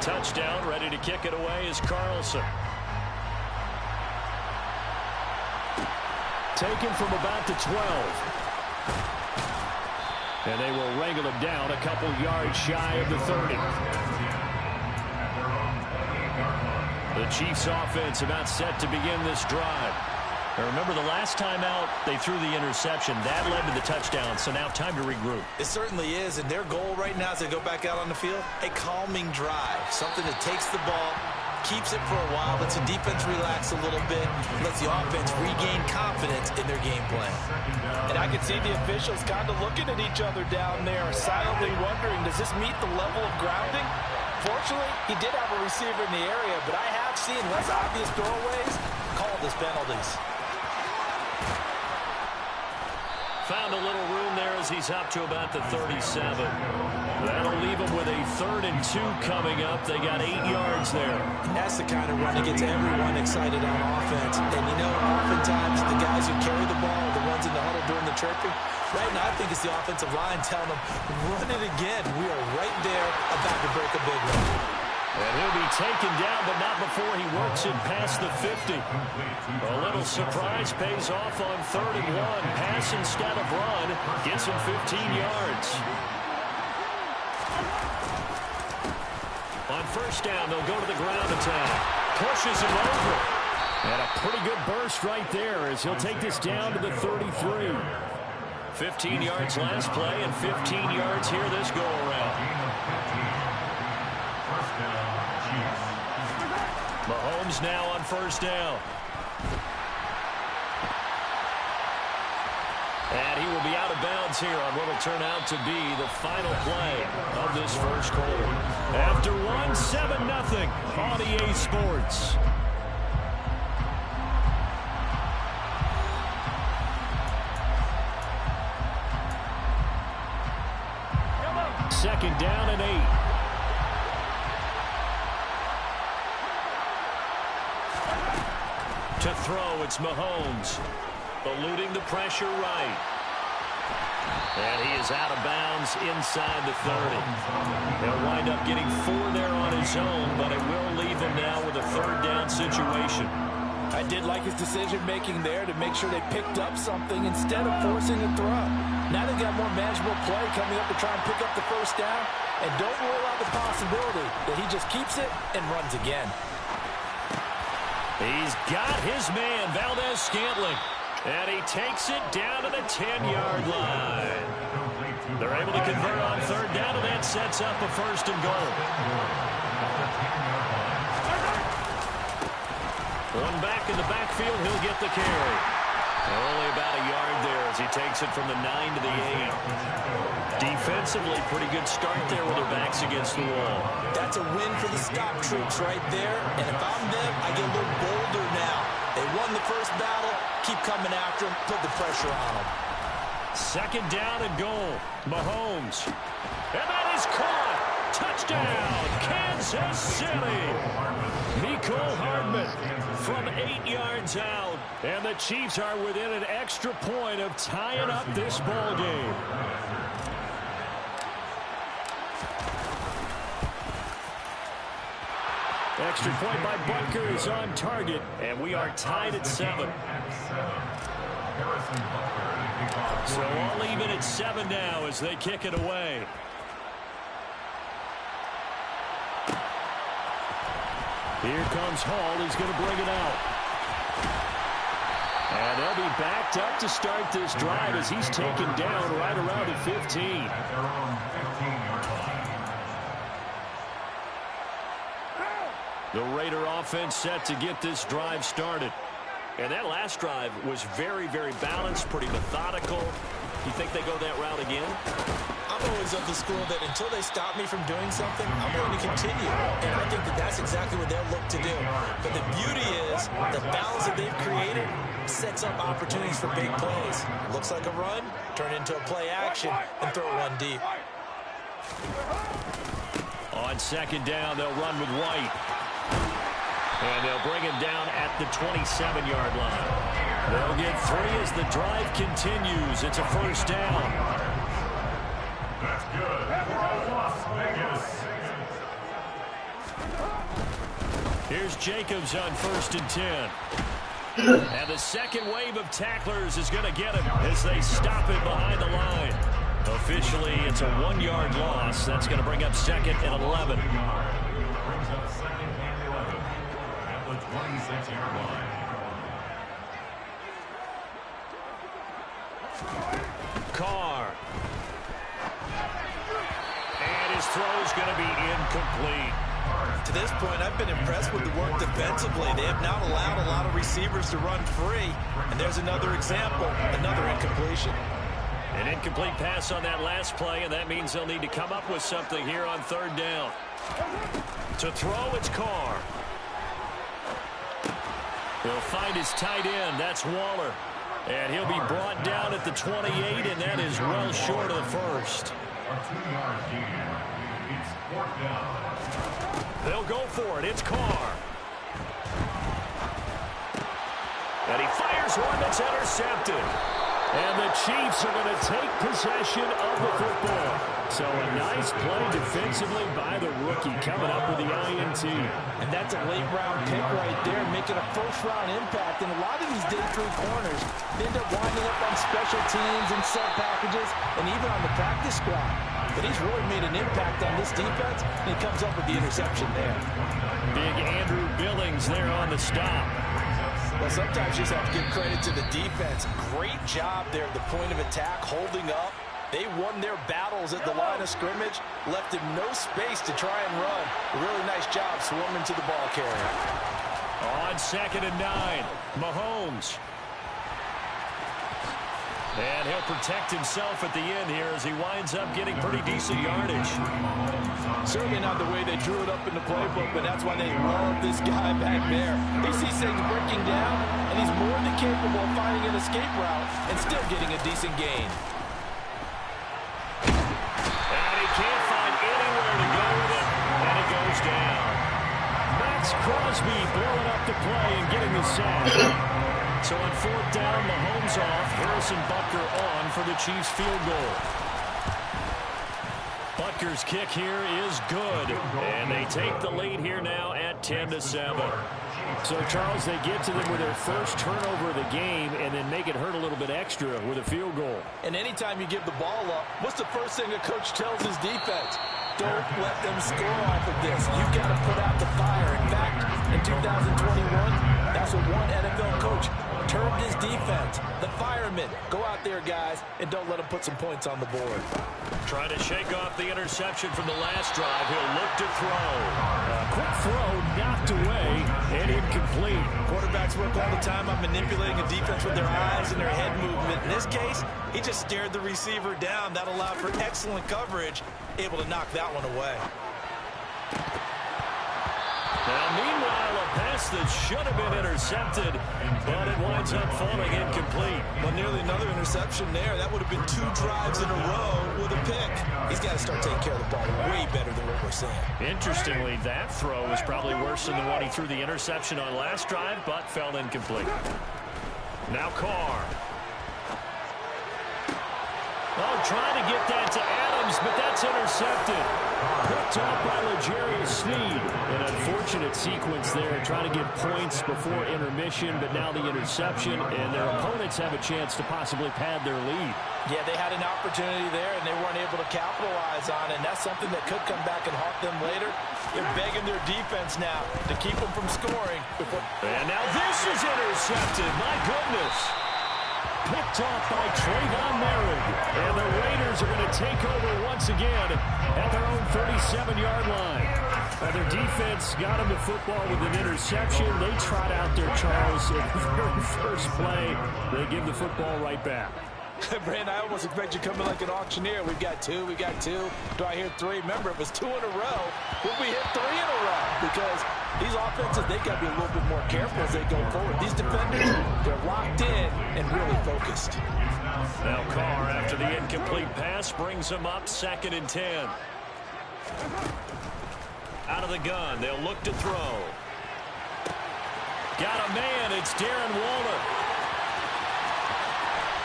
touchdown. Ready to kick it away is Carlson. Taken from about the 12. And they will wrangle him down a couple yards shy of the 30. The Chiefs offense about set to begin this drive. Now remember, the last time out, they threw the interception. That led to the touchdown, so now time to regroup. It certainly is, and their goal right now as they go back out on the field, a calming drive. Something that takes the ball, keeps it for a while, lets the defense relax a little bit, lets the offense regain confidence in their game plan. And I can see the officials kind of looking at each other down there, silently wondering, does this meet the level of grounding? Fortunately, he did have a receiver in the area, but I have seen less obvious throwaways called as penalties. Found a little room there as he's up to about the 37. That'll leave him with a 3rd and 2 coming up. They got 8 yards there. And that's the kind of run that gets everyone excited on offense. And, you know, oftentimes the guys who carry the ball are the ones in the huddle doing the chirping. Right now, I think it's the offensive line telling them, run it again. We are right there about to break a big one. And he'll be taken down, but not before he works it past the 50. A little surprise pays off on 3rd and 1. Pass instead of run. Gets him 15 yards. On 1st down, they'll go to the ground attack. Pushes him over. And a pretty good burst right there as he'll take this down to the 33. 15 yards last play and 15 yards here this go-around. Mahomes now on 1st down. And he will be out of bounds here on what will turn out to be the final play of this 1st quarter. After 1, 7-0 on EA Sports. Second down and 8. To throw, it's Mahomes. Eluding the pressure right. And he is out of bounds inside the 30. He'll wind up getting 4 there on his own, but it will leave him now with a 3rd down situation. I did like his decision-making there to make sure they picked up something instead of forcing a throw. Now they've got more manageable play coming up to try and pick up the 1st down. And don't rule out the possibility that he just keeps it and runs again. He's got his man, Valdez-Scantling. And he takes it down to the 10-yard line. They're able to convert on 3rd down, and that sets up a 1st and goal. One back in the backfield, he'll get the carry. Only about a yard there as he takes it from the 9 to the 8. Defensively, pretty good start there with their backs against the wall. That's a win for the stop troops right there. And if I'm them, I get a little bolder now. They won the 1st battle. Keep coming after them. Put the pressure on them. 2nd down and goal. Mahomes. And that is caught. Touchdown, Kansas City. Mecole Hardman from 8 yards out. And the Chiefs are within an extra point of tying up this ball game. Extra point by Butker is on target, and we are tied at 7. So all even at 7 now as they kick it away. Here comes Hall. He's going to bring it out. And they'll be backed up to start this drive as he's taken down right around the 15. The Raider offense set to get this drive started. And that last drive was very, very balanced, pretty methodical. You think they go that route again? I'm always of the school that until they stop me from doing something, I'm going to continue. And I think that that's exactly what they'll look to do. But the beauty is the balance that they've created sets up opportunities for big plays. Looks like a run, turn into a play action, and throw one deep. On 2nd down, they'll run with White. And they'll bring him down at the 27-yard line. They'll get 3 as the drive continues. It's a 1st down. That's good. Las Vegas. Jacobs on 1st and 10. And the second wave of tacklers is going to get him as they stop it behind the line. Officially, it's a 1-yard loss. That's going to bring up 2nd and 11. Brings up 2nd and 11 at the 26-yard line. Carr. And his throw is going to be incomplete. To this point, I've been impressed with the work defensively. They have not allowed a lot of receivers to run free. And there's another example, another incompletion. An incomplete pass on that last play, and that means they'll need to come up with something here on 3rd down. To throw, it's Carr. He'll find his tight end. That's Waller. And he'll be brought down at the 28, and that is well short of the first. A 2-yard gain. It's 4th down. They'll go for it. It's Carr. And he fires one that's intercepted. And the Chiefs are going to take possession of the football. So a nice play defensively by the rookie coming up with the INT. And that's a late-round pick right there, making a first-round impact. And a lot of these day 3 corners end up winding up on special teams and sub packages and even on the practice squad. But he's really made an impact on this defense, and he comes up with the interception there. Big Andrew Billings there on the stop. Well, sometimes you just have to give credit to the defense. Great job there at the point of attack, holding up. They won their battles at the line of scrimmage, left him no space to try and run. A really nice job swarming to the ball carrier. On 2nd and 9, Mahomes. And he'll protect himself at the end here as he winds up getting pretty decent yardage. Certainly not the way they drew it up in the playbook, but that's why they love this guy back there. He sees things breaking down, and he's more than capable of finding an escape route and still getting a decent gain. And he can't find anywhere to go with it, and it goes down. Max Crosby blowing up the play and getting the sack. So on 4th down, Mahomes off, Harrison Butker on for the Chiefs field goal. Butker's kick here is good, and they take the lead here now at 10-7. So, Charles, they get to them with their first turnover of the game and then make it hurt a little bit extra with a field goal. And anytime you give the ball up, what's the first thing a coach tells his defense? Don't let them score off of this. You've got to put out the fire. In fact, in 2021, that's what one NFL coach termed his defense. The firemen. Go out there, guys, and don't let them put some points on the board. Trying to shake off the interception from the last drive. He'll look to throw. A quick throw knocked away and incomplete. Quarterbacks work all the time on manipulating a defense with their eyes and their head movement. In this case, he just stared the receiver down. That allowed for excellent coverage, able to knock that one away. Now, meanwhile, a pass that should have been intercepted, but it winds up falling incomplete. Well, nearly another interception there. That would have been 2 drives in a row with a pick. He's got to start taking care of the ball way better than what we're seeing. Interestingly, that throw was probably worse than the one he threw the interception on last drive, but fell incomplete. Now Carr. Oh, trying to get that to Adams, but that's intercepted. Picked up by L'Jarius Sneed. An unfortunate sequence there, trying to get points before intermission, but now the interception, and their opponents have a chance to possibly pad their lead. Yeah, they had an opportunity there, and they weren't able to capitalize on it, and that's something that could come back and haunt them later. They're begging their defense now to keep them from scoring. And now this is intercepted. My goodness. Picked off by Trayvon Merrick. And the Raiders are going to take over once again at their own 37-yard line. Their defense got them the football with an interception. They trot out there, Charles, in the very first play. They give the football right back. Brand, I almost expect you coming like an auctioneer. We've got 2, we got 2. Do I hear 3? Remember, it was 2 in a row. Will we hit 3 in a row? Because these offenses, they got to be a little bit more careful as they go forward. These defenders, they're locked in and really focused. Now Carr, after the incomplete pass, brings them up 2nd and 10. Out of the gun, they'll look to throw. Got a man, it's Darren Waller.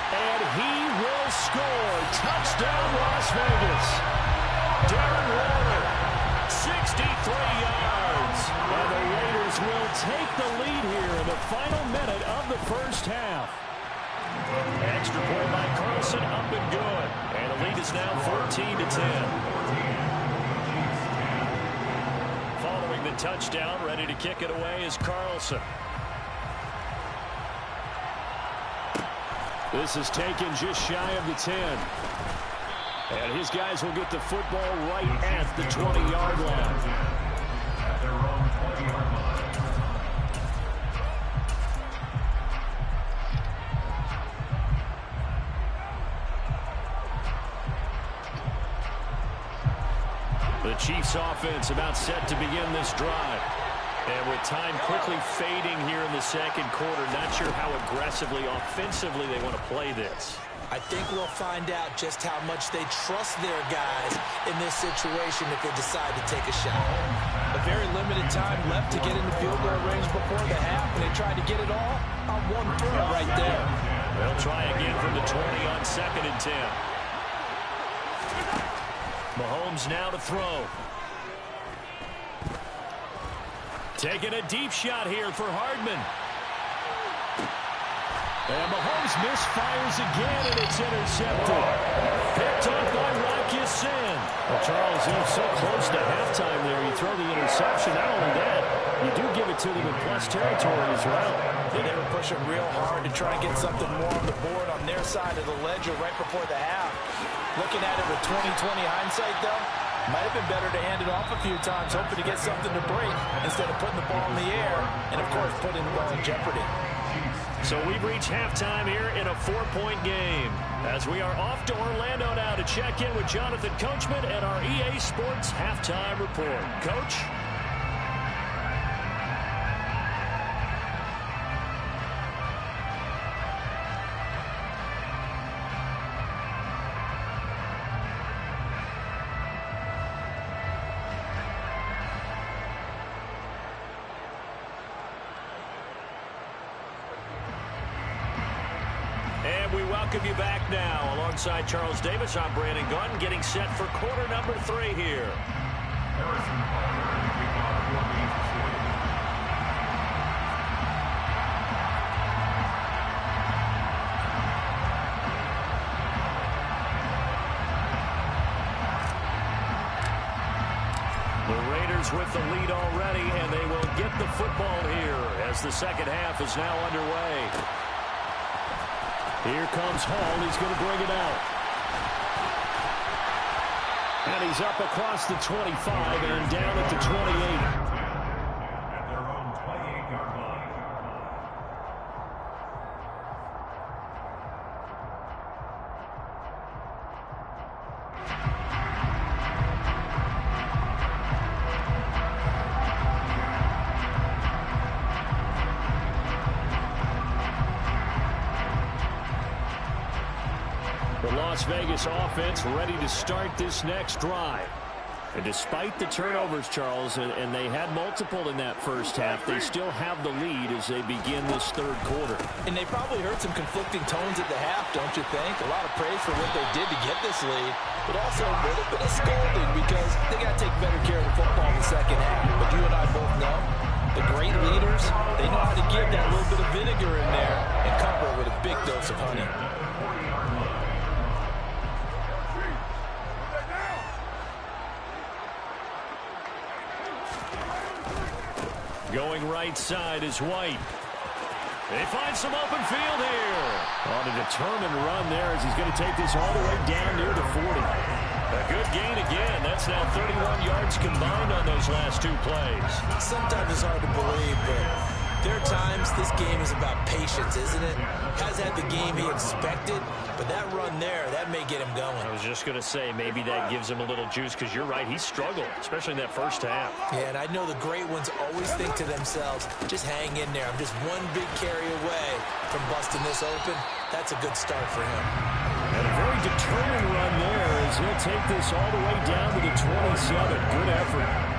And he will score. Touchdown, Las Vegas. Darren Waller, 63 yards. And the Raiders Raiders will take the lead here in the final minute of the first half. Extra point by Carlson, up and good. And the lead is now 14-10. Following the touchdown, ready to kick it away is Carlson. This is taken just shy of the 10. And his guys will get the football right at the 20-yard line. At their own 20-yard line. The Chiefs offense about set to begin this drive. And with time quickly fading here in the second quarter, not sure how aggressively, offensively they want to play this. I think we'll find out just how much they trust their guys in this situation if they decide to take a shot. A very limited time left to get into field goal range before the half, and they tried to get it all on one throw right there. They'll try again from the 20 on 2nd and 10. Mahomes now to throw. Taking a deep shot here for Hardman. And Mahomes misfires again, and it's intercepted. Picked off by Rocky Sin. Well, Charles, you're so close to halftime there. You throw the interception. Not only that, you do give it to them in plus territory as well. They were pushing real hard to try and get something more on the board on their side of the ledger right before the half. Looking at it with 20/20 hindsight, though, might have been better to hand it off a few times, hoping to get something to break instead of putting the ball in the air and, of course, putting the ball in jeopardy. So we've reached halftime here in a 4-point game. As we are off to Orlando now to check in with Jonathan Coachman and our EA Sports Halftime Report. Coach? We welcome you back now. Alongside Charles Davis, I'm Brandon Gunn, getting set for quarter number 3 here. The Raiders with the lead already, and they will get the football here as the second half is now underway. Here comes Hall. He's going to bring it out. And he's up across the 25 and down at the 28. At their own 28-yard line. The Las Vegas offense ready to start this next drive. And despite the turnovers, Charles, and they had multiple in that first half, they still have the lead as they begin this third quarter. And they probably heard some conflicting tones at the half, don't you think? A lot of praise for what they did to get this lead, but also a little bit of scolding because they got to take better care of the football in the second half. But you and I both know the great leaders, they know how to give that little bit of vinegar in there and cover it with a big dose of honey. Going right side is White. They find some open field here. On a determined run there as he's going to take this all the way down near the 40. A good gain again. That's now 31 yards combined on those last 2 plays. Sometimes it's hard to believe, but there are times this game is about patience, isn't it? Has had the game he expected, but that run there, that may get him going. I was just going to say, maybe that gives him a little juice because you're right, he struggled, especially in that first half. Yeah, and I know the great ones always think to themselves, just hang in there. I'm just one big carry away from busting this open. That's a good start for him. And a very determined run there as he'll take this all the way down to the 27. Good effort.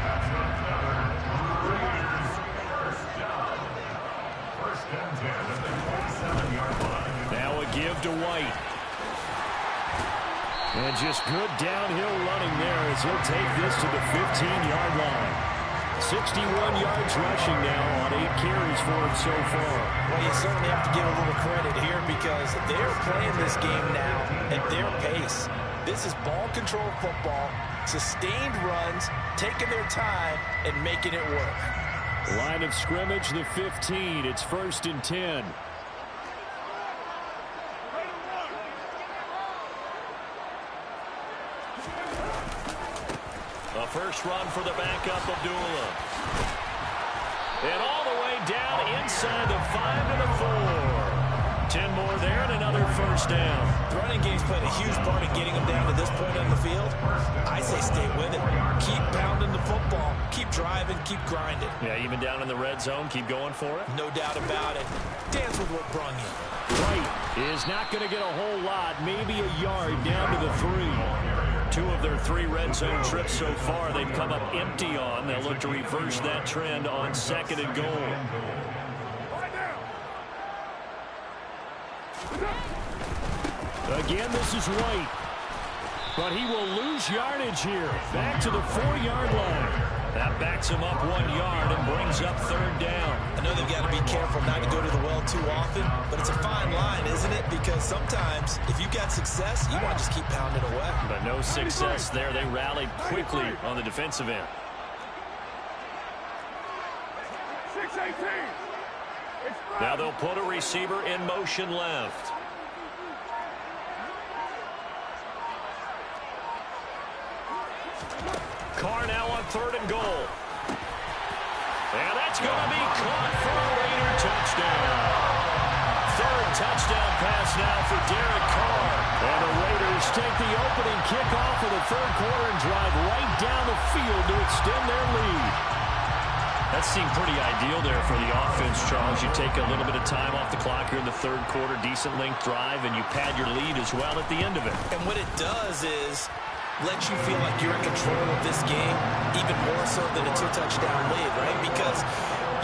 Now a give to White. And just good downhill running there as he'll take this to the 15-yard line. 61 yards rushing now on 8 carries for him so far. Well, you certainly have to give a little credit here because they're playing this game now at their pace. This is ball control football, sustained runs, taking their time, and making it work. Line of scrimmage, the 15. It's 1st and 10. A first run for the backup, Abdullah. And all the way down inside the 5 to the 4. 10 more there and another first down. The running game's played a huge part in getting them down to this point on the field. I say stay with it. Keep pounding the football. Keep driving. Keep grinding. Yeah, even down in the red zone, keep going for it. No doubt about it. Dance with what brung you. Wright is not going to get a whole lot, maybe a yard down to the 3. 2 of their 3 red zone trips so far, they've come up empty on. They'll look to reverse that trend on 2nd and goal. Again, this is White. But he will lose yardage here. Back to the 4-yard line. That backs him up 1 yard and brings up 3rd down. I know they've got to be careful not to go to the well too often, but it's a fine line, isn't it? Because sometimes, if you've got success, you want to just keep pounding away. But no success there. They rallied quickly on the defensive end. 6-18. Now they'll put a receiver in motion left. Carr now on 3rd and goal. And that's going to be caught for a Raider touchdown. 3rd touchdown pass now for Derek Carr. And the Raiders take the opening kickoff of the 3rd quarter and drive right down the field to extend their lead. That seemed pretty ideal there for the offense, Charles. You take a little bit of time off the clock here in the 3rd quarter, decent length drive, and you pad your lead as well at the end of it. And what it does is let you feel like you're in control of this game, even more so than a 2-touchdown lead, right? Because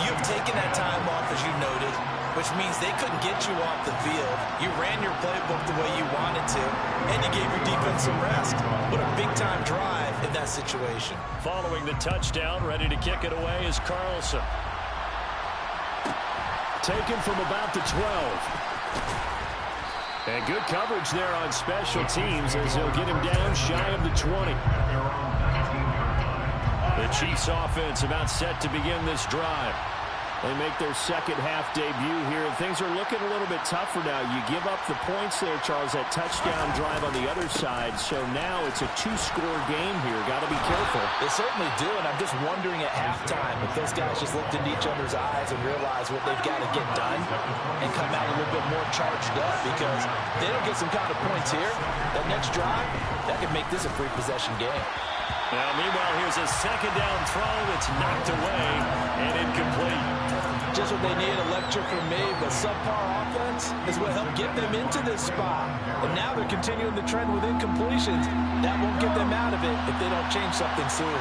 you've taken that time off, as you noted, which means they couldn't get you off the field. You ran your playbook the way you wanted to, and you gave your defense some rest. What a big-time drive in that situation. Following the touchdown, ready to kick it away is Carlson. Taken from about the 12. And good coverage there on special teams as they'll get him down shy of the 20. The Chiefs offense about set to begin this drive. They make their 2nd half debut here, and things are looking a little bit tougher now. You give up the points there, Charles, that touchdown drive on the other side. So now it's a 2-score game here. Got to be careful. They certainly do, and I'm just wondering at halftime if those guys just looked into each other's eyes and realized what they've got to get done and come out a little bit more charged up, because if they don't get some kind of points here, that next drive, that could make this a free possession game. Now, meanwhile, here's a 2nd down throw that's knocked away and incomplete. Just what they need, a lecture from me, but subpar offense is what helped get them into this spot. And now they're continuing the trend with incompletions. That won't get them out of it if they don't change something soon.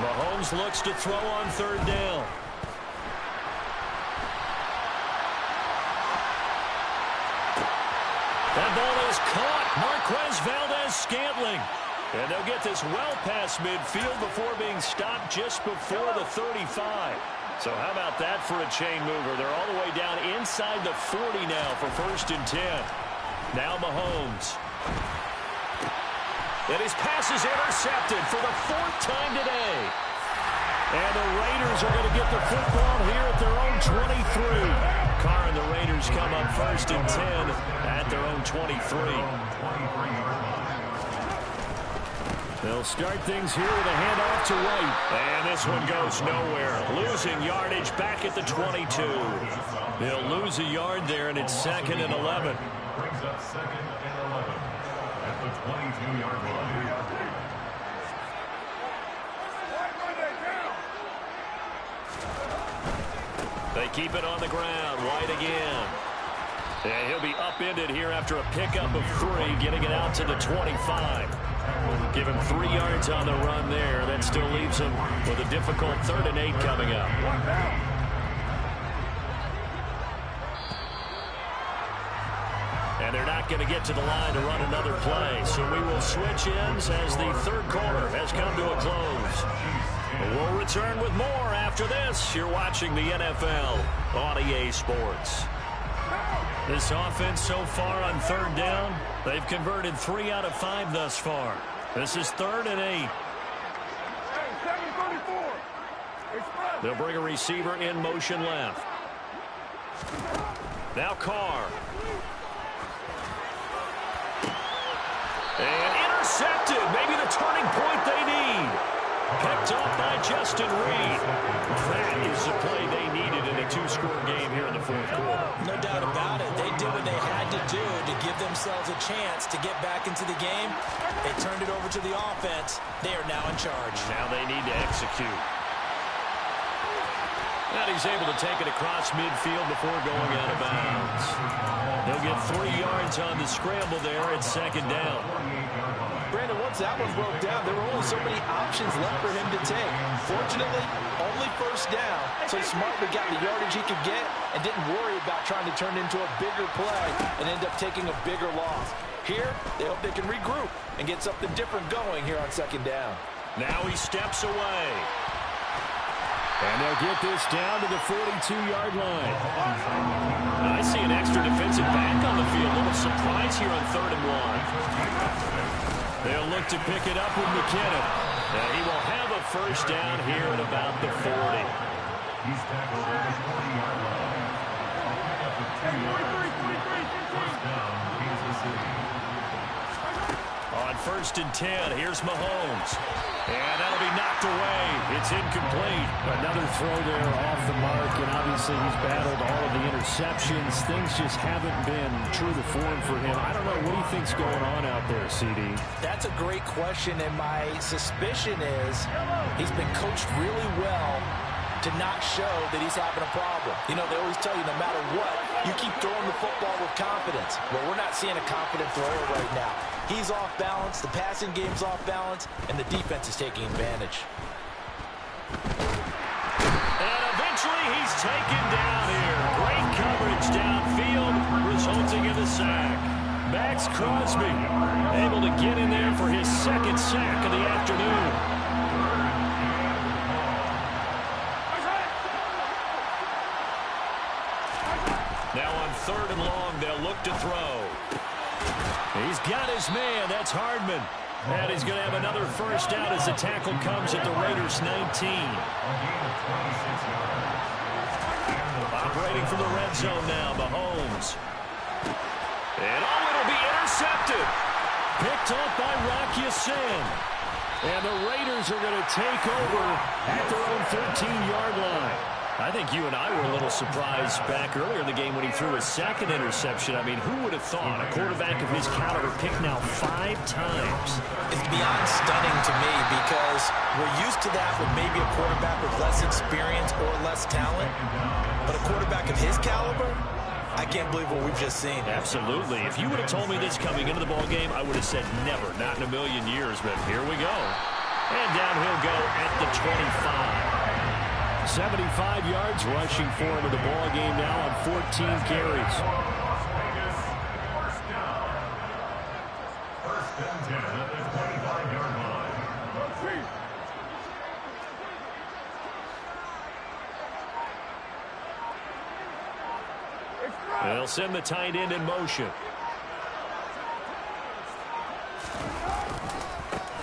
Mahomes looks to throw on 3rd down. That ball is caught. Marquez Valdez-Scantling. And they'll get this well past midfield before being stopped just before the 35. So how about that for a chain mover? They're all the way down inside the 40 now for 1st and 10. Now Mahomes. And his pass is intercepted for the 4th time today. And the Raiders are going to get the football here at their own 23. Carr and the Raiders come up 1st and 10 at their own 23. They'll start things here with a handoff to White. And this one goes nowhere. Losing yardage back at the 22. They'll lose a yard there, and it's 2nd and 11. Brings up 2nd and 11 at the 22-yard line. They keep it on the ground. White again. And he'll be upended here after a pickup of 3, getting it out to the 25. Give him 3 yards on the run there. That still leaves him with a difficult 3rd and 8 coming up. And they're not going to get to the line to run another play. So we will switch ends as the 3rd quarter has come to a close. We'll return with more after this. You're watching the NFL on EA Sports. This offense so far on third down, they've converted 3 out of 5 thus far. This is 3rd and 8. They'll bring a receiver in motion left. Now Carr. And intercepted. Maybe the turning point they need. Picked up by Justin Reed. That is the play they needed in a 2-score game here in the 4th quarter. No doubt about it. They did what they had to do to give themselves a chance to get back into the game. They turned it over to the offense. They are now in charge. Now they need to execute. And he's able to take it across midfield before going out of bounds. They'll get 3 yards on the scramble there at 2nd down. Brandon, once that one broke down, there were only so many options left for him to take. Fortunately, only 1st down, so smartly got the yardage he could get and didn't worry about trying to turn it into a bigger play and end up taking a bigger loss. Here, they hope they can regroup and get something different going here on 2nd down. Now he steps away. And they'll get this down to the 42-yard line. I see an extra defensive back on the field. A little surprise here on 3rd and 1. They'll look to pick it up with McKinnon. And he will have a 1st down here at about the 40. He's tackled at the 40-yard line. At the 10-yard line. 1st down, Kansas City. On 1st and 10, here's Mahomes. And that'll be knocked away. It's incomplete. Another throw there off the mark, and obviously he's battled all of the interceptions. Things just haven't been true to form for him. I don't know. What do you think's going on out there, CD? That's a great question, and my suspicion is he's been coached really well to not show that he's having a problem. You know, they always tell you no matter what, you keep throwing the football with confidence. Well, we're not seeing a confident thrower right now. He's off balance, the passing game's off balance, and the defense is taking advantage. And eventually he's taken down here. Great coverage downfield, resulting in the sack. Max Crosby able to get in there for his 2nd sack of the afternoon. Now on 3rd and long, they'll look to throw. He's got his man. That's Hardman. And he's going to have another 1st down as the tackle comes at the Raiders' 19. Operating from the red zone now, Mahomes. And it'll be intercepted. Picked off by Rock Ya-Sin. And the Raiders are going to take over at their own 13-yard line. I think you and I were a little surprised back earlier in the game when he threw his 2nd interception. I mean, who would have thought a quarterback of his caliber picked now 5 times? It's beyond stunning to me because we're used to that with maybe a quarterback with less experience or less talent. But a quarterback of his caliber, I can't believe what we've just seen. Absolutely. If you would have told me this coming into the ball game, I would have said never, not in a million years. But here we go. And down he'll go at the 25. 75 yards rushing for him in the ball game now on 14 carries. 1st down. 1st and 10 at the 25-yard line. They'll send the tight end in motion.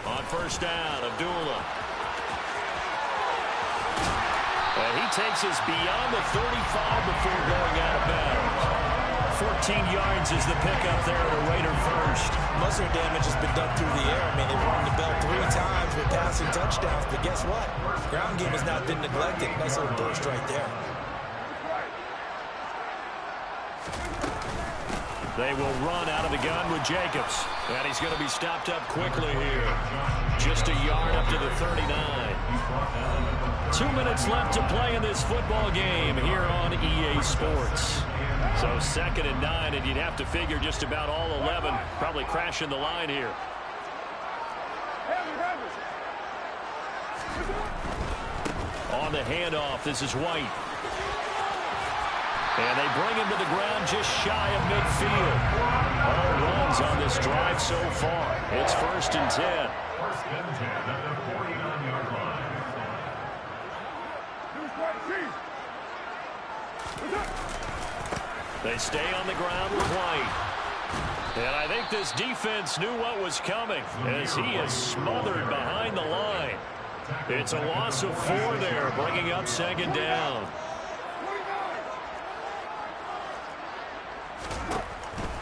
On 1st down, Abdullah. And he takes us beyond the 35 before going out of bounds. 14 yards is the pickup there at a Raider 1st. Muscle damage has been done through the air. I mean, they've rung the bell 3 times with passing touchdowns. But guess what? Ground game has not been neglected. Nice little burst right there. They will run out of the gun with Jacobs. And he's going to be stopped up quickly here. Just a yard up to the 39. 2 minutes left to play in this football game here on EA Sports. So 2nd and 9, and you'd have to figure just about all 11 probably crashing the line here. On the handoff, this is White. And they bring him to the ground just shy of midfield. All runs on this drive so far. It's 1st and 10. 1st and 10 at the 49-yard line. They stay on the ground with White. And I think this defense knew what was coming as he is smothered behind the line. It's a loss of 4 there, bringing up second down.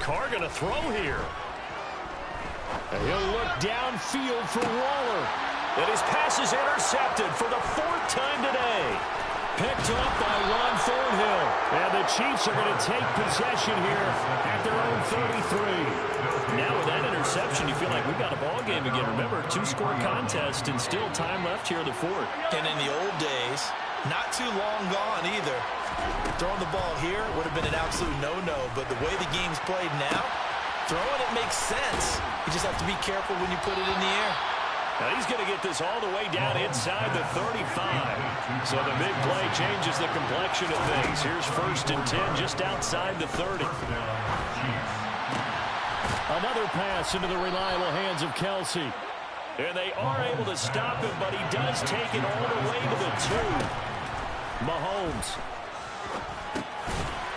Carr going to throw here. And he'll look downfield for Waller. And his pass is intercepted for the 4th time today. Picked up by Ron Thornhill. And the Chiefs are going to take possession here at their own 33. Now with that interception, you feel like we've got a ball game again. Remember, 2-score contest and still time left here in the 4th. And in the old days, not too long gone either. Throwing the ball here would have been an absolute no-no, but the way the game's played now, throwing it makes sense. You just have to be careful when you put it in the air. Now he's going to get this all the way down inside the 35. So the big play changes the complexion of things. Here's 1st and 10 just outside the 30. Another pass into the reliable hands of Kelsey. And they are able to stop him, but he does take it all the way to the 2. Mahomes.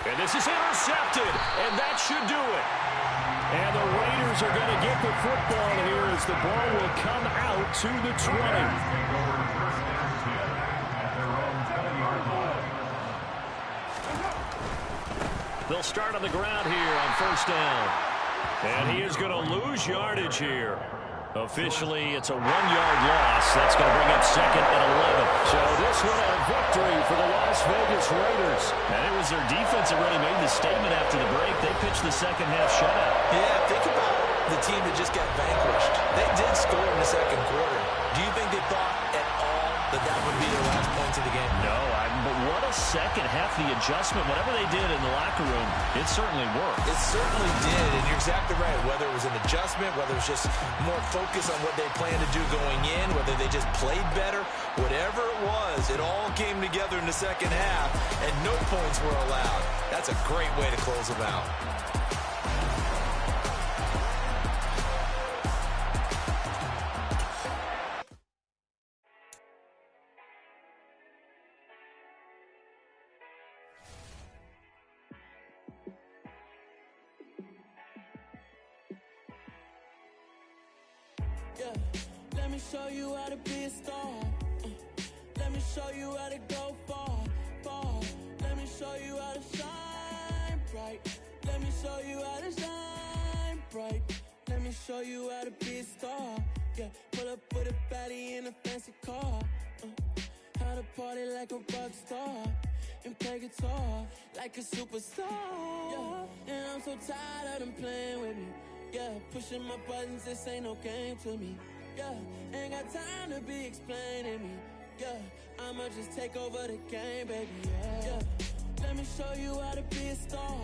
And this is intercepted, and that should do it. And the Raiders are going to get the football here as the ball will come out to the 20. They'll start on the ground here on 1st down. And he is going to lose yardage here. Officially, it's a 1-yard loss. That's going to bring up 2nd and 11. So this one a victory for the Las Vegas Raiders. And it was their defense that really made the statement after the break. They pitched the second-half shutout. Yeah, think about the team that just got vanquished. They did score in the 2nd quarter. Do you think they thought at all that that would be their last points of the game? No, but what a second half. The adjustment, whatever they did in the locker room, it certainly worked. It certainly did, and you're exactly right. Whether it was an adjustment, whether it was just more focus on what they planned to do going in, whether they just played better, whatever it was, it all came together in the 2nd half, and no points were allowed. That's a great way to close them out. Let me show you how to be a star. Let me show you how to go far, far. Let me show you how to shine bright. Let me show you how to shine bright. Let me show you how to be a star. Yeah, pull up with a baddie in a fancy car. How to party like a rock star and play guitar like a superstar. Yeah, and I'm so tired of them playing with me. Yeah, pushing my buttons, this ain't no game to me. Yeah, ain't got time to be explaining me. Yeah, I'ma just take over the game, baby. Yeah, let me show you how to be a star.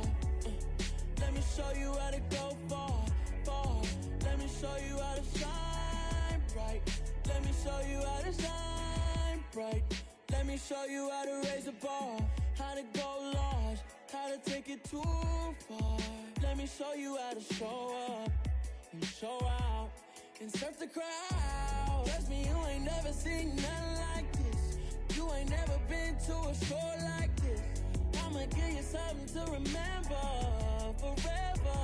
Let me show you how to go far, far. Let me show you how to shine bright. Let me show you how to shine bright. Let me show you how to raise the bar, how to go large, how to take it too far. Let me show you how to show up and show out and surf the crowd. Trust me, you ain't never seen nothing like this. You ain't never been to a show like this. I'ma give you something to remember forever.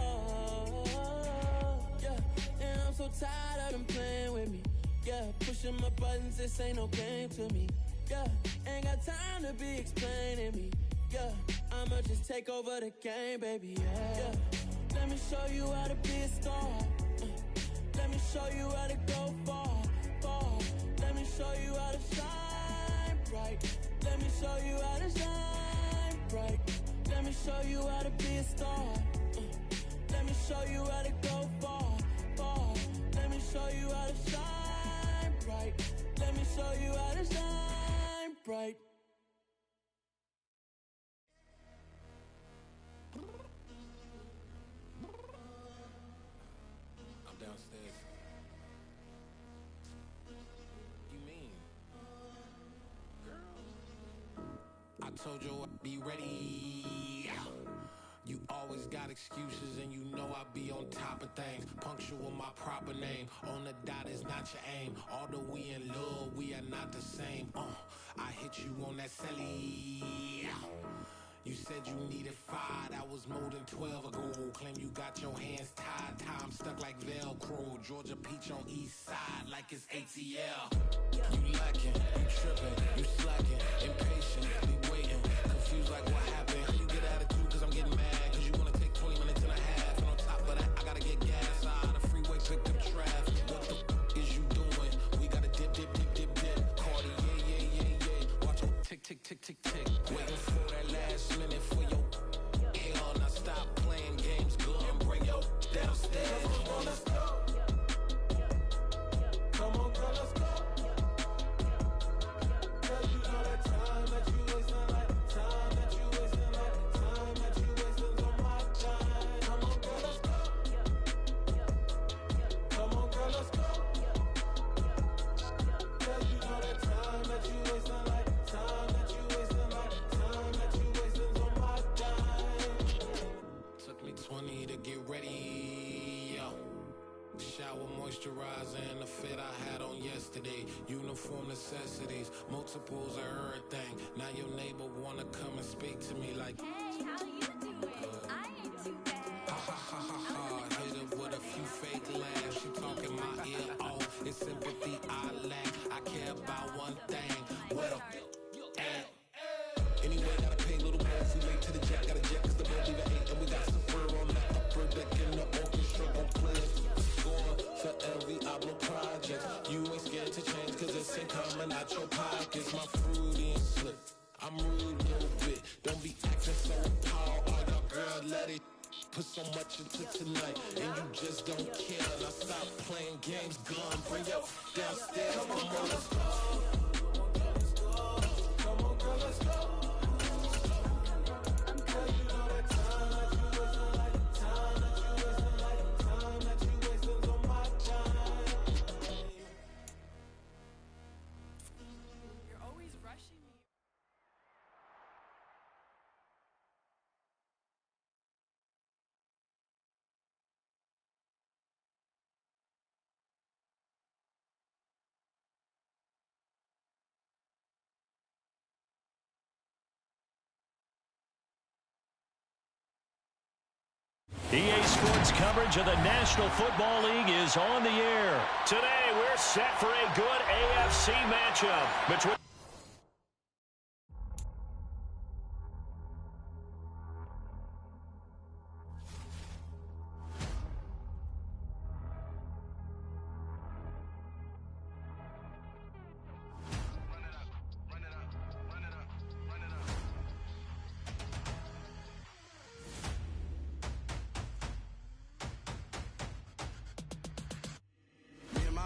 Yeah, and I'm so tired of them playing with me. Yeah, pushing my buttons, this ain't no game to me. Yeah, ain't got time to be explaining me. Yeah, I'ma just take over the game, baby. Yeah, let me show you how to be a star. Let me show you how to go far, far. Let me show you how to shine bright. Let me show you how to shine bright. Let me show you how to be a star. Let me show you how to go far, far. Let me show you how to shine bright. Let me show you how to shine bright. I told you I'd be ready. You always got excuses and you know I be on top of things. Punctual my proper name. On the dot is not your aim. Although we in love, we are not the same. I hit you on that celly. You said you needed 5, that was more than 12 ago. Claim you got your hands tied, time stuck like Velcro. Georgia Peach on east side like it's ATL. You lacking, you tripping, you slacking, impatient, be waiting, confused like what happened. How you get attitude cause I'm getting mad, cause you wanna take 20 minutes and a half. And on top of that, I gotta get gas out of the freeway, picked up traffic. What the is you doing? We gotta dip, dip, dip, dip, dip. Cardi, yeah. Watch your tick, tick, tick, tick, tick. Waiting for that last minute for your hell. Now stop playing games, go and bring your downstairs. Come on, let's go. Come on, girl, let's go. Girl, you know that time that you wasting, like time that you wasting, like time that you wasting on my time. Come on, girl, let's go. Come on, girl, let's go. Girl, you know that time that you wasting, like time that you wasting, like time that you wasting on my time. Took me 20 to get ready, yo. Shower moisturizer and the fit I had on yesterday. Uniform necessities, multiples of everything. Now your neighbor wanna come and speak to me like, Hey, how you doing? I ain't too bad. ha ha ha ha ha. Hit her with a few fake laughs. She talking my ear off. It's sympathy I lack. I care about one thing. What up? Anyway, gotta pay a little more. If we late to the jet, gotta jet cause the boat leave at 8. And we got some fur on the upper deck in the orchestra on play. Going for every Ablo project. You ain't scared to change cause it's ain't coming out your pockets. My fruity and slip. I'm rude a little bit. Don't be acting so appalled. Oh, your girl, let it put so much into tonight. And you just don't care. Now stop playing games. Gun, bring your downstairs. Come on, let's go. Come on, girl, let's go. You're always rushing me. EA Sports coverage of the National Football League is on the air. Today, we're set for a good AFC matchup between...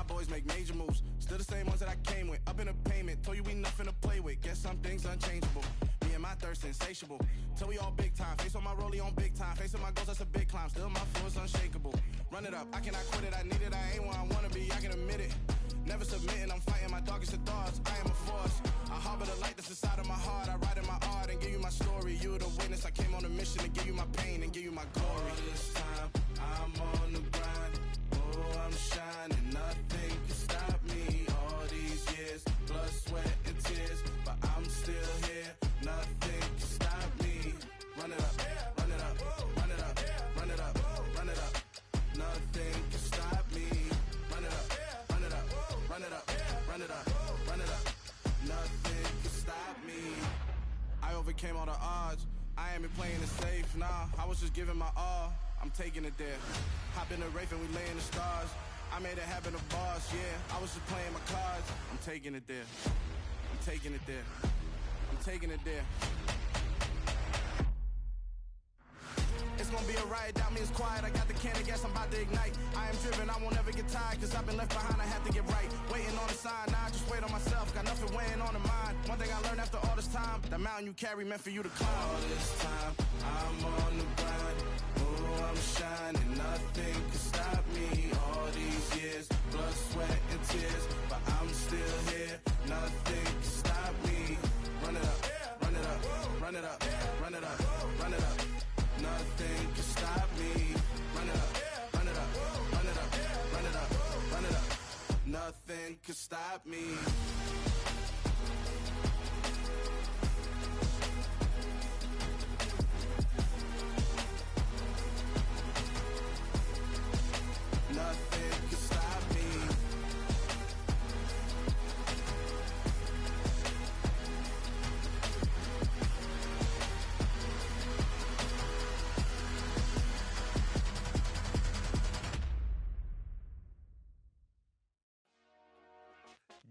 Boys make major moves, still the same ones that I came with. Up in a payment, told you we nothing to play with. Guess some things unchangeable. Me and my thirst insatiable. Till we all big time. Face on my rollie on big time. Facing my goals, that's a big climb. Still my flow is unshakable. Run it up, I cannot quit it. I need it, I ain't where I wanna be. I can admit it. Never submitting, I'm fighting my darkest of thoughts. I am a force. I harbor the light that's inside of my heart. I write in my art and give you my story. You the witness. I came on a mission to give you my pain and give you my glory. All this time, I'm on the grind. Oh, I'm shining. Nothing can stop me. All these years, blood, sweat, and tears. But I'm still here. Nothing can stop me. Run it up, run it up, run it up, run it up, run it up. Nothing can stop me. Run it up, run it up, run it up, run it up, run it up. Nothing can stop me. I overcame all the odds. I ain't been playing it safe, nah. I was just giving my all. I'm taking it there. Hop in the Wraith and we lay in the stars. I made it happen, the boss, yeah. I was just playing my cards. I'm taking it there. I'm taking it there. I'm taking it there. It's gonna be a riot, doubt me, it's quiet. I got the can of gas, I'm about to ignite. I am driven, I won't ever get tired, cause I've been left behind, I have to get right. Waiting on the sign, now I just wait on myself. Got nothing weighing on the mind. One thing I learned after all this time, the mountain you carry meant for you to climb. All this time, I'm on the grind. Oh, I'm shining, nothing can stop me. All these years, blood, sweat, and tears. But I'm still here, nothing can stop me. Run it up, run it up, run it up, run it up, run it up. Nothing can stop me. Run it up, run it up, run it up, run it up, run it up. Nothing can stop me.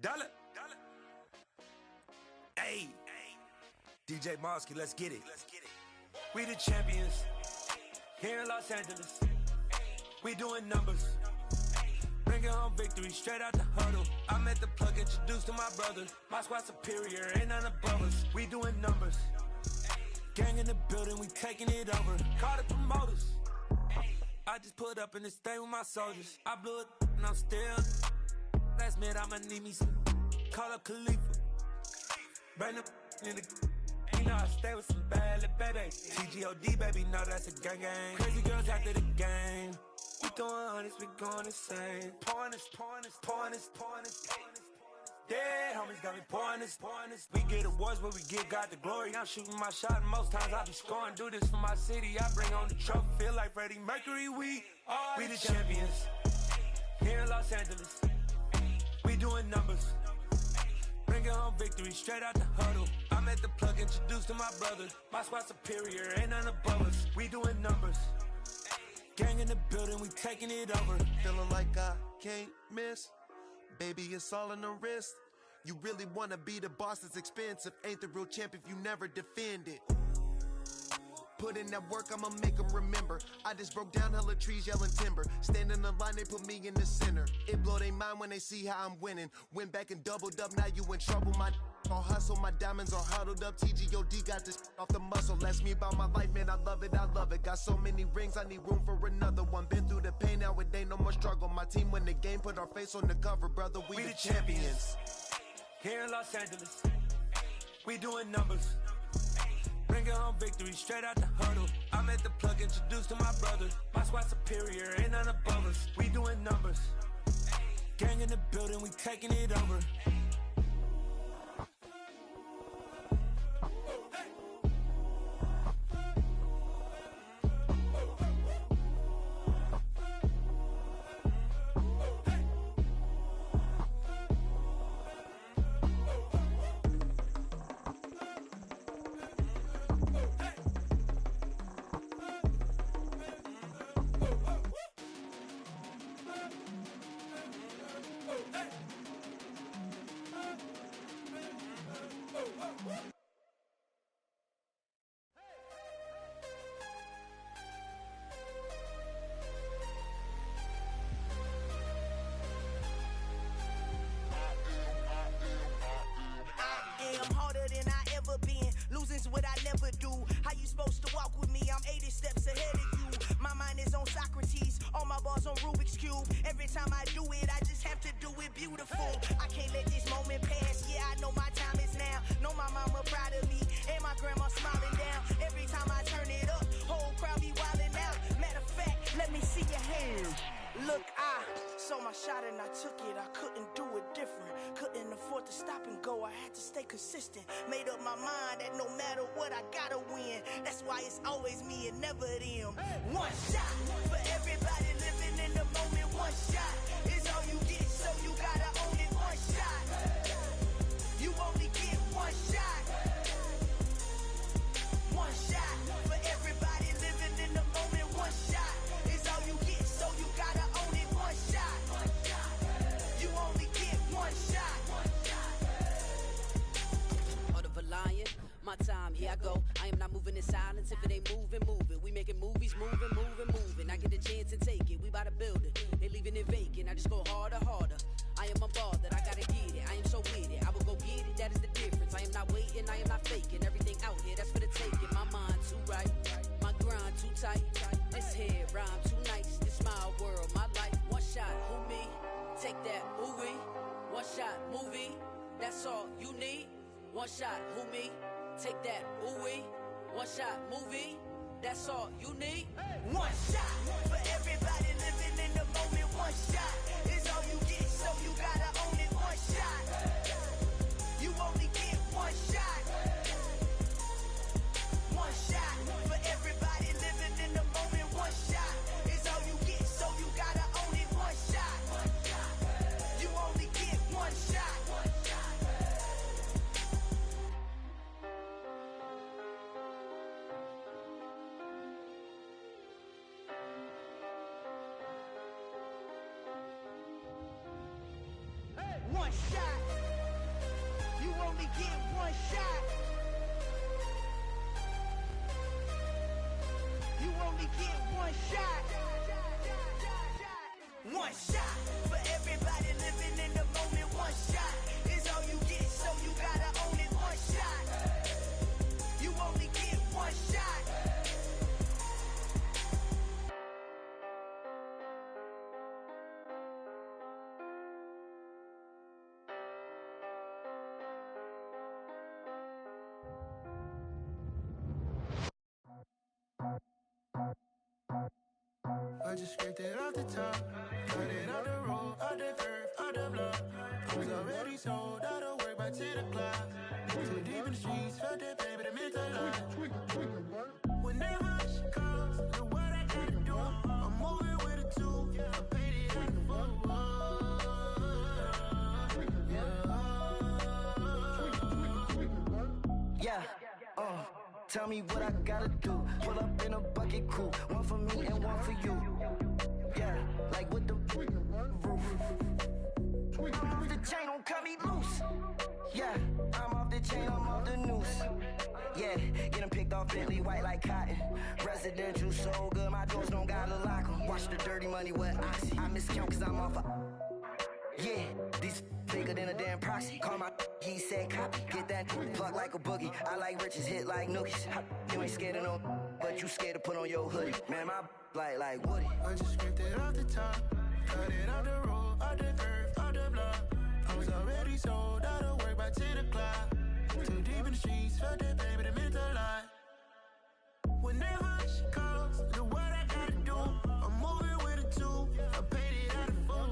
Dollar. Hey. DJ Mosky, let's get it. We the champions. Here in Los Angeles. We doing numbers. Bringing home victory straight out the huddle. I'm at the plug, introduced to my brother. My squad superior, ain't none above us. We doing numbers. Gang in the building, we taking it over. Call the promoters. I just put up in this thing with my soldiers. I blew it and I'm still. Last minute I'ma need me some. Call up Khalifa. Bring them in the. You know I stay with some bad little baby. TGOD baby, know that's a gang gang. Crazy girls after the game. We throwing hundreds, we going insane. Pouring this. Dead homies got me pouring this. We get awards where we give God the glory. I'm shooting my shot and most times I be scoring. Do this for my city, I bring on the trophy. Feel like Freddie Mercury, we the champions. Here in Los Angeles, we doing numbers. Bringing home victory straight out the huddle. I'm at the plug, introduced to my brother. My squad superior, ain't none above us. We doing numbers. Gang in the building, we taking it over. Feeling like I can't miss. Baby, it's all in the wrist. You really wanna be the boss, it's expensive. Ain't the real champ if you never defend it. Put in that work, I'ma make them remember. I just broke down hella trees, yelling timber. Stand in the line, they put me in the center. It blow their mind when they see how I'm winning. Went back and doubled up, now you in trouble. My all hustle, my diamonds are huddled up. TGOD got this off the muscle. Ask me about my life, man, I love it. Got so many rings, I need room for another one. Been through the pain, now it ain't no more struggle. My team win the game, put our face on the cover, brother. We the champions. Here in Los Angeles, we doing numbers. Bringing home victory straight out the huddle. I'm at the plug, introduced to my brother. My squad superior, ain't none above us. We doing numbers. Gang in the building, we taking it over. Losing's what I never do. How you supposed to walk with me? I'm 80 steps ahead of you. My mind is on Socrates, all my bars on Rubik's Cube. Every time I do it, I just have to do it beautiful. I can't let this moment pass. Yeah, I know my time is now. Know my mama proud of me, and my grandma smiling down. Every time I turn it up, whole crowd be wildin' out. Matter of fact, let me see your hands. Look, I saw my shot and I took it. I couldn't do it different. Couldn't afford to stop and go. I had to stay consistent. Made up my mind that no matter what, I gotta win. That's why it's always me and never them. One shot for everybody living in the moment. One shot is all you get, so you gotta own it. One shot. You only get one shot. One shot for everybody living in the moment. One shot is all you get, so you gotta own it. One shot. You only get one shot. Heart of a lion, my time, here I go. I am not moving in silence. If it ain't moving, moving. We making movies, moving. I get a chance and take it. We bout to build it. They leaving it vacant. I just go harder. I am a ball that I gotta get it. I am so with it. I will go get it. That is the difference. I am not waiting. I am not faking. Everything out here, that's for the taking. My mind too right. My grind too tight. This head rhyme too nice. This my world, my life. One shot, who me? Take that, ooh wee. One shot, movie. That's all you need. One shot, who me? Take that, ooh wee. One shot, movie. That's all you need. One shot for everybody living in the moment. One shot is all you get, so you gotta own it. One shot. You only get one shot. One shot for everybody living in the moment. One shot is all you get, so you gotta own it. One shot. You only get one shot. only get one shot. You only get one shot. One shot for everybody living in the moment. One shot is all you get, so you gotta own it. One shot. You only get one shot. I just scraped it off the top, got it out the road, out the curve, out the block. I was already sold, out of work by 10 o'clock. Too deep in the streets, felt that pain, but it meant a lot. Whenever she calls, know what I gotta do. I'm moving with a two, I paid it out the four. Yeah, tell me what I gotta do. Pull up in a bucket crew, one for me and one for you. Yeah, like with the roof. I'm off the chain, don't cut me loose. Yeah, I'm off the chain, I'm off the noose. Yeah, getting picked off Bentley, white like cotton. Residential so good, my doors don't gotta lock 'em. Watch the dirty money with oxy. I miscount cause I'm off yeah, these bigger than a damn proxy. Call my he said copy. Get that plug like a boogie. I like riches, hit like nookies. You ain't scared of no, but you scared to put on your hoodie. Man, my like Woody. I just scraped it off the top, got it out the road, out the curve, out the block. I was already sold, out of work by 10 o'clock. Too deep in the streets, felt that pain, but it meant a lot. Whenever she calls, know what I gotta do. I'm moving with a two, I paid it out of four.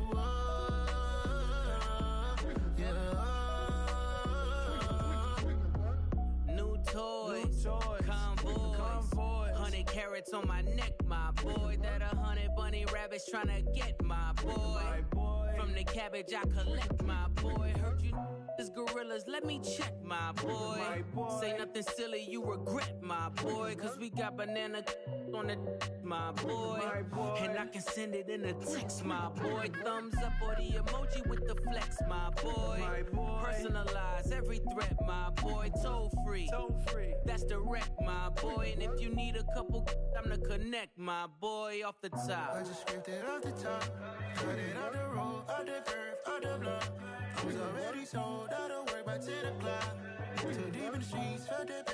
New toys, convoys, 100 carats on my neck, my boy. That 100 bunny rabbits tryna get my boy. From the cabbage I collect, my boy. Heard you is gorillas, let me check, my boy. Say nothing silly, you regret, my boy. Cause we got banana on the my boy. And I can send it in a text, my boy. Thumbs up or the emoji with the flex, my boy. Personalize every threat, my boy. Toll free, that's direct, my boy. And if you need a couple, I'm the connect, my boy. Off the top, I just scraped it off the top, got it out the road, out the curve, out the block. I was already sold, out of work by 10 o'clock. Too deep in the streets, felt that